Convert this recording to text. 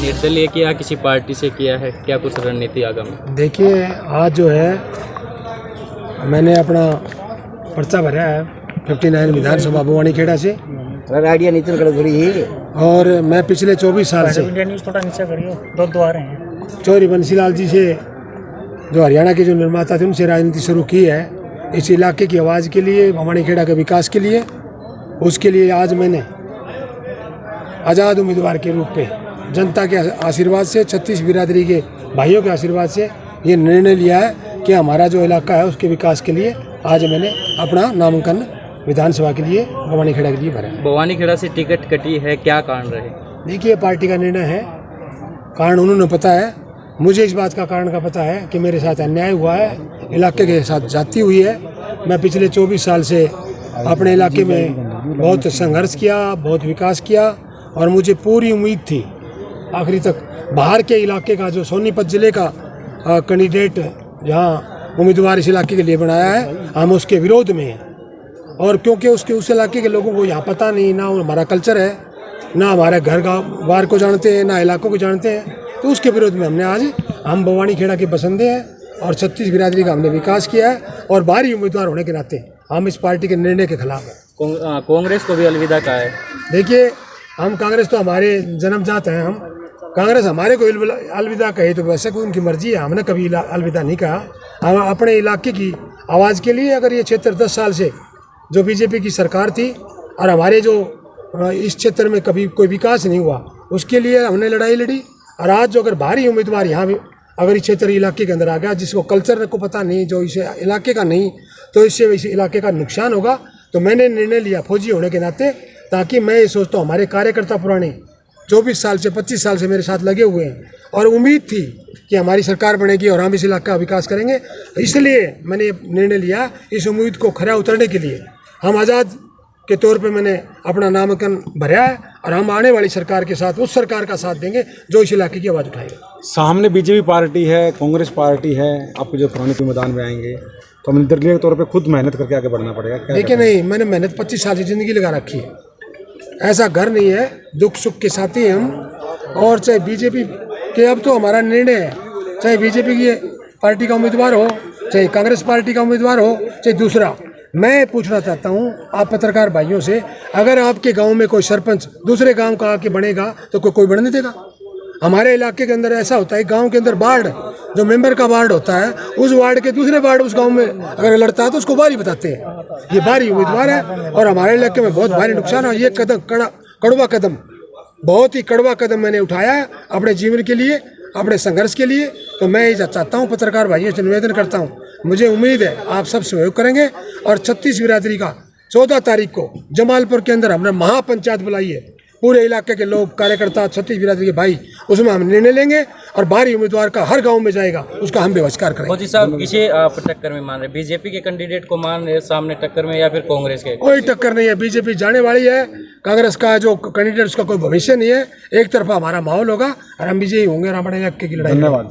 निर्दलीय किया, किसी पार्टी से किया है, क्या कुछ रणनीति आगामी? देखिए, आज जो है मैंने अपना पर्चा भरा है 59 विधानसभा भवानी खेड़ा से, और मैं पिछले 24 साल से चौधरी बंसीलाल जी से, जो हरियाणा के जो निर्माता थे, उनसे राजनीति शुरू की है इस इलाके की आवाज़ के लिए, भवानी खेड़ा के विकास के लिए। उसके लिए आज मैंने आज़ाद उम्मीदवार के रूप में जनता के आशीर्वाद से, 36 बिरादरी के भाइयों के आशीर्वाद से ये निर्णय लिया है कि हमारा जो इलाका है उसके विकास के लिए आज मैंने अपना नामांकन विधानसभा के लिए भवानी खेड़ा के लिए भरा है। भवानी खेड़ा से टिकट कटी है, क्या कारण रहे? देखिए, पार्टी का निर्णय है, कारण उन्होंने पता है, मुझे इस बात का कारण का पता है कि मेरे साथ अन्याय हुआ है, इलाके के साथ जाती हुई है। मैं पिछले 24 साल से अपने इलाके में बहुत संघर्ष किया, बहुत विकास किया, और मुझे पूरी उम्मीद थी आखिरी तक बाहर के इलाके का, जो सोनीपत ज़िले का कैंडिडेट जहाँ उम्मीदवार इस इलाके के लिए बनाया है, हम उसके विरोध में हैं। और क्योंकि उस इलाके के लोगों को यहाँ पता नहीं, ना हमारा कल्चर है, ना हमारे घर बार को जानते हैं, ना इलाकों को जानते हैं, तो उसके विरोध में हम भवानी खेड़ा के बसंदे हैं और 36 बिरादरी का हमने विकास किया है, और बाहरी उम्मीदवार होने के नाते हम इस पार्टी के निर्णय के खिलाफ हैं। कांग्रेस को भी अलविदा कहा है। देखिए, हम कांग्रेस तो हमारे जन्मजात हैं, हम कांग्रेस हमारे को अलविदा कहे तो वैसे कोई उनकी मर्जी है, हमने कभी अलविदा नहीं कहा। हम अपने इलाके की आवाज़ के लिए, अगर ये क्षेत्र 10 साल से जो बीजेपी की सरकार थी और हमारे जो इस क्षेत्र में कभी कोई विकास नहीं हुआ, उसके लिए हमने लड़ाई लड़ी। और आज जो अगर बाहरी उम्मीदवार यहाँ भी अगर इस क्षेत्र इलाके के अंदर आ गया, जिसको कल्चर को पता नहीं, जो इस इलाके का नहीं, तो इससे इस इलाके का नुकसान होगा। तो मैंने निर्णय लिया फौजी होने के नाते, ताकि मैं ये सोचता हूँ हमारे कार्यकर्ता पुराने 24 साल से 25 साल से मेरे साथ लगे हुए हैं, और उम्मीद थी कि हमारी सरकार बनेगी और हम इस इलाके का विकास करेंगे। इसलिए मैंने निर्णय लिया, इस उम्मीद को खरा उतरने के लिए हम आज़ाद के तौर पे मैंने अपना नामांकन भरा है, और हम आने वाली सरकार के साथ उस सरकार का साथ देंगे जो इस इलाके की आवाज़ उठाएगा। सामने बीजेपी पार्टी है, कांग्रेस पार्टी है, आपको जो पुराने के मैदान में आएंगे तो हमें निर्दलीय के तौर पे खुद मेहनत करके आगे बढ़ना पड़ेगा। देखिए, नहीं, मैंने मेहनत 25 साल की ज़िंदगी लगा रखी है, ऐसा घर नहीं है, दुख सुख के साथ ही हम। और चाहे बीजेपी के, अब तो हमारा निर्णय है, चाहे बीजेपी की पार्टी का उम्मीदवार हो, चाहे कांग्रेस पार्टी का उम्मीदवार हो, चाहे दूसरा। मैं पूछना चाहता हूं आप पत्रकार भाइयों से, अगर आपके गांव में कोई सरपंच दूसरे गांव का आके बनेगा तो कोई बढ़ने देगा? हमारे इलाके के अंदर ऐसा होता है, गांव के अंदर वार्ड, जो मेंबर का वार्ड होता है, उस वार्ड के दूसरे वार्ड उस गांव में अगर लड़ता है तो उसको बारी बताते हैं। ये बारी उम्मीदवार है, और हमारे इलाके में बहुत भारी नुकसान है। ये कदम कड़वा कदम, बहुत ही कड़वा कदम मैंने उठाया है अपने जीवन के लिए, अपने संघर्ष के लिए। तो मैं ये चाहता हूँ, पत्रकार भाइयों से निवेदन करता हूँ, मुझे उम्मीद है आप सब सहयोग करेंगे। और 36 बिरादरी का 14 तारीख को जमालपुर के अंदर हमने महापंचायत बुलाई है, पूरे इलाके के लोग, कार्यकर्ता, 36 बिरादरी के भाई, उसमें हम निर्णय लेंगे, और बाहरी उम्मीदवार का हर गांव में जाएगा, उसका हम बहिष्कार करेंगे। मोदी साहब किसे आप टक्कर में मान रहे? बीजेपी के कैंडिडेट को मान रहे सामने टक्कर में, या फिर कांग्रेस के? कोई टक्कर नहीं है, बीजेपी जाने वाली है, कांग्रेस का जो कैंडिडेट उसका कोई भविष्य नहीं है। एक तरफा हमारा माहौल होगा और हम विजयी होंगे और हमारे इलाके की लड़ाई। धन्यवाद।